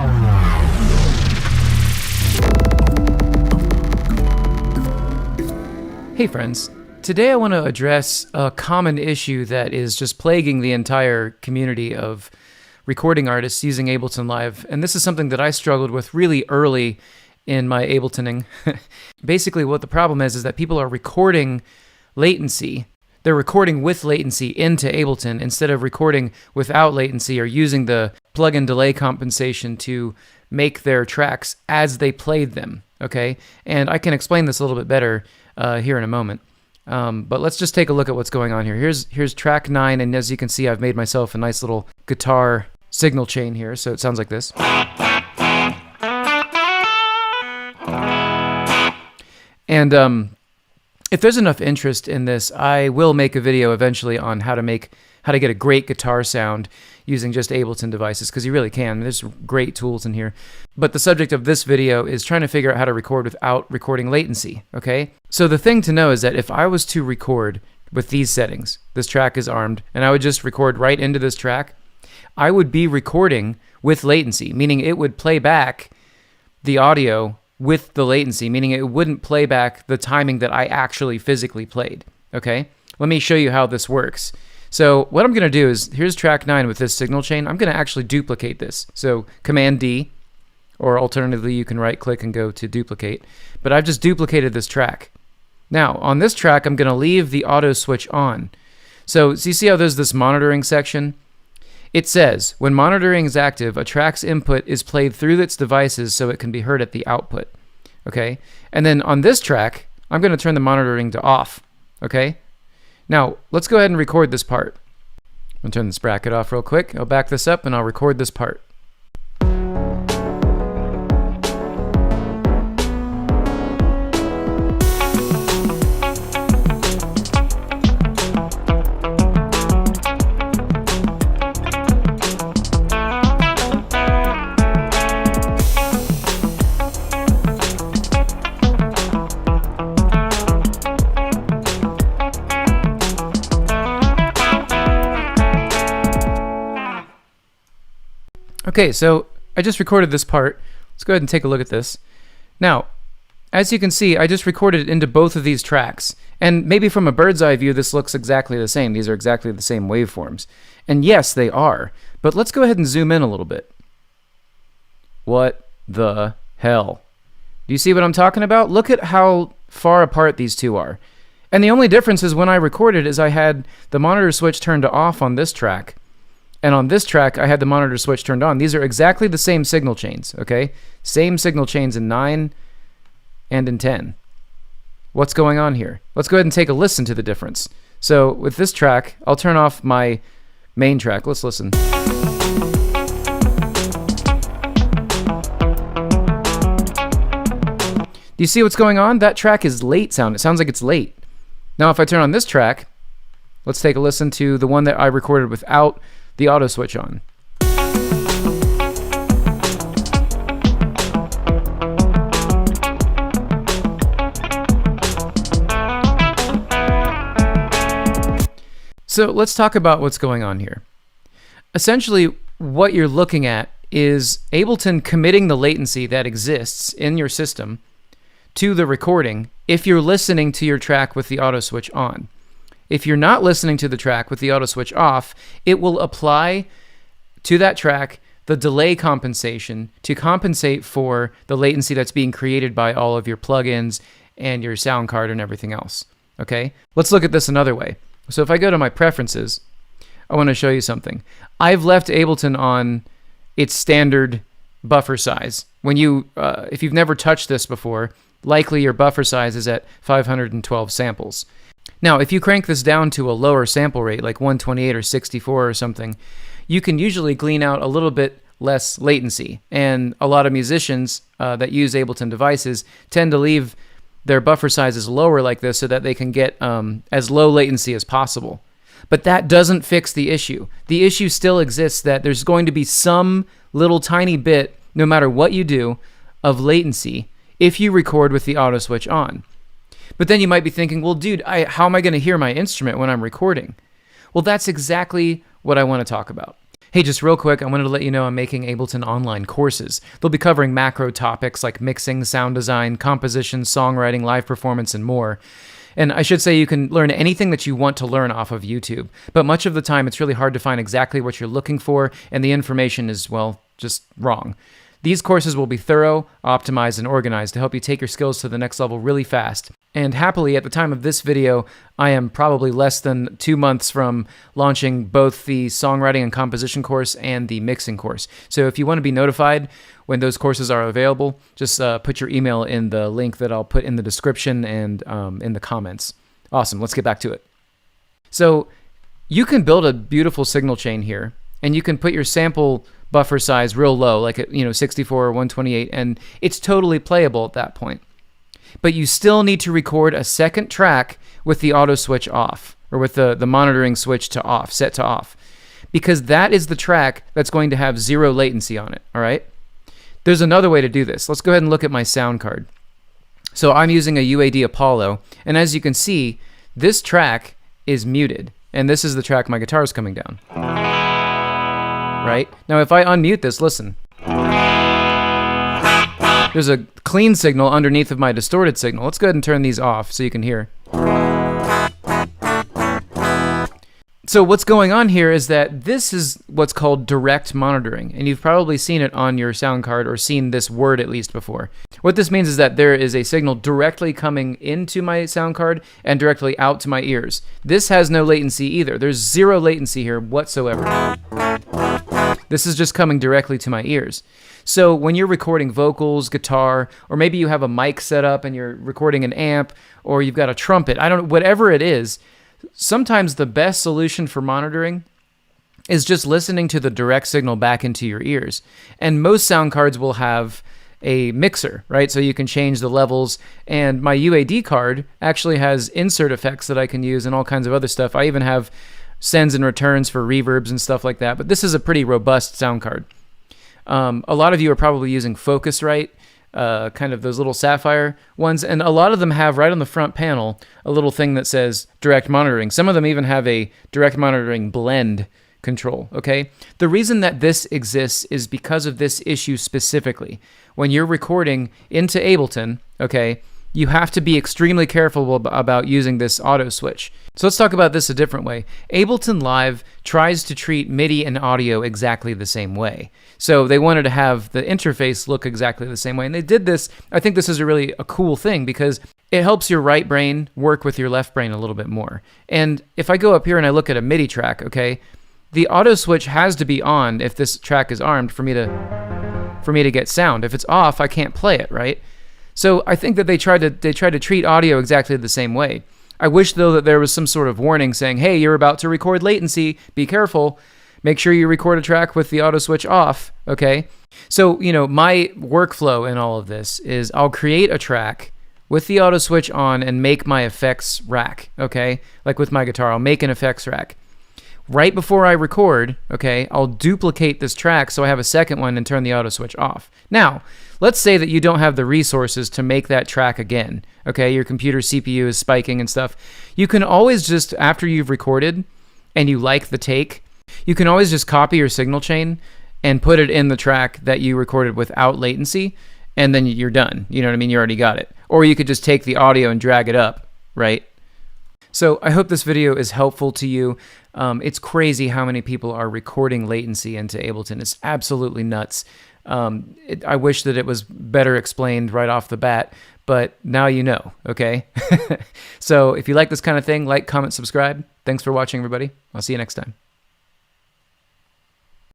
Hey friends, today I want to address a common issue that is just plaguing the entire community of recording artists using Ableton Live, and this is something that I struggled with really early in my Abletoning. Basically what the problem is that people are recording latency. They're recording with latency into Ableton instead of recording without latency or using the plugin delay compensation to make their tracks as they played them, okay? And I can explain this a little bit better here in a moment. But let's just take a look at what's going on here. Here's track 9, and as you can see, I've made myself a nice little guitar signal chain here, so it sounds like this. And if there's enough interest in this, I will make a video eventually on how to get a great guitar sound using just Ableton devices, because you really can. There's great tools in here. But the subject of this video is trying to figure out how to record without recording latency, okay? So the thing to know is that if I was to record with these settings, this track is armed, and I would just record right into this track, I would be recording with latency, meaning it would play back the audio with the latency, meaning it wouldn't play back the timing that I actually physically played, okay? Let me show you how this works. So what I'm going to do is, here's track 9 with this signal chain. I'm going to actually duplicate this. So Command D, or alternatively you can right click and go to duplicate. But I've just duplicated this track. Now on this track I'm going to leave the auto switch on. So you see how there's this monitoring section? It says, when monitoring is active, a track's input is played through its devices so it can be heard at the output. Okay? And then on this track, I'm going to turn the monitoring to off. Okay? Now, let's go ahead and record this part. I'm going to turn this bracket off real quick. I'll back this up and I'll record this part. Okay, so I just recorded this part. Let's go ahead and take a look at this. Now, as you can see, I just recorded it into both of these tracks. And maybe from a bird's eye view, this looks exactly the same. These are exactly the same waveforms. And yes, they are. But let's go ahead and zoom in a little bit. What the hell? Do you see what I'm talking about? Look at how far apart these two are. And the only difference is when I recorded is I had the monitor switch turned to off on this track. And on this track, I had the monitor switch turned on. These are exactly the same signal chains, okay? Same signal chains in 9 and in 10. What's going on here? Let's go ahead and take a listen to the difference. So with this track, I'll turn off my main track. Let's listen. Do you see what's going on? That track is late sound. It sounds like it's late. Now if I turn on this track, let's take a listen to the one that I recorded without the auto switch on. So let's talk about what's going on here. Essentially, what you're looking at is Ableton committing the latency that exists in your system to the recording if you're listening to your track with the auto switch on. If you're not listening to the track with the auto switch off, it will apply to that track the delay compensation to compensate for the latency that's being created by all of your plugins and your sound card and everything else. Okay? Let's look at this another way. So if I go to my preferences, I want to show you something. I've left Ableton on its standard buffer size. When you, if you've never touched this before, likely your buffer size is at 512 samples. Now, if you crank this down to a lower sample rate, like 128 or 64 or something, you can usually glean out a little bit less latency. And a lot of musicians that use Ableton devices tend to leave their buffer sizes lower like this so that they can get as low latency as possible. But that doesn't fix the issue. The issue still exists that there's going to be some little tiny bit, no matter what you do, of latency if you record with the auto switch on. But then you might be thinking, well, dude, how am I going to hear my instrument when I'm recording? Well, that's exactly what I want to talk about. Hey, just real quick, I wanted to let you know I'm making Ableton online courses. They'll be covering macro topics like mixing, sound design, composition, songwriting, live performance, and more. And I should say you can learn anything that you want to learn off of YouTube, but much of the time it's really hard to find exactly what you're looking for, and the information is, well, just wrong. These courses will be thorough, optimized, and organized to help you take your skills to the next level really fast. And happily, at the time of this video, I am probably less than 2 months from launching both the songwriting and composition course and the mixing course. So if you want to be notified when those courses are available, just put your email in the link that I'll put in the description and in the comments. Awesome, let's get back to it. So you can build a beautiful signal chain here, and you can put your sample buffer size real low, like at 64 or 128, and it's totally playable at that point. But you still need to record a second track with the auto switch off, or with the monitoring switch to off, set to off, because that is the track that's going to have 0 latency on it, all right? There's another way to do this. Let's go ahead and look at my sound card. So I'm using a UAD Apollo, and as you can see, this track is muted, and this is the track my guitar is coming down. Right? Now if I unmute this, listen. There's a clean signal underneath of my distorted signal. Let's go ahead and turn these off so you can hear. So what's going on here is that this is what's called direct monitoring, and you've probably seen it on your sound card or seen this word at least before. What this means is that there is a signal directly coming into my sound card and directly out to my ears. This has no latency either. There's 0 latency here whatsoever. This is just coming directly to my ears. So when you're recording vocals, guitar, or maybe you have a mic set up and you're recording an amp, or you've got a trumpet, I don't know, whatever it is, sometimes the best solution for monitoring is just listening to the direct signal back into your ears. And most sound cards will have a mixer, right? So you can change the levels. And my UAD card actually has insert effects that I can use and all kinds of other stuff. I even have sends and returns for reverbs and stuff like that. But this is a pretty robust sound card. A lot of you are probably using Focusrite, kind of those little sapphire ones, and a lot of them have right on the front panel a little thing that says direct monitoring. Some of them even have a direct monitoring blend control, okay? The reason that this exists is because of this issue specifically. When you're recording into Ableton, okay, you have to be extremely careful about using this auto switch. So let's talk about this a different way. Ableton Live tries to treat MIDI and audio exactly the same way. So they wanted to have the interface look exactly the same way, and they did this. I think this is a cool thing because it helps your right brain work with your left brain a little bit more. And if I go up here and I look at a MIDI track, okay, the auto switch has to be on if this track is armed for me to get sound. If it's off, I can't play it, right? So I think that they tried to treat audio exactly the same way. I wish, though, that there was some sort of warning saying, hey, you're about to record latency, be careful. Make sure you record a track with the auto switch off, okay? So, my workflow in all of this is I'll create a track with the auto switch on and make my effects rack, okay? Like with my guitar, I'll make an effects rack. Right before I record, okay, I'll duplicate this track so I have a second one and turn the auto switch off. Now, let's say that you don't have the resources to make that track again, okay? Your computer CPU is spiking and stuff. You can always just, after you've recorded and you like the take, you can always just copy your signal chain and put it in the track that you recorded without latency, and then you're done. You know what I mean? You already got it. Or you could just take the audio and drag it up, right? So I hope this video is helpful to you. It's crazy how many people are recording latency into Ableton. It's absolutely nuts. I wish that it was better explained right off the bat, but now you know, okay? So if you like this kind of thing, like, comment, subscribe. Thanks for watching, everybody. I'll see you next time.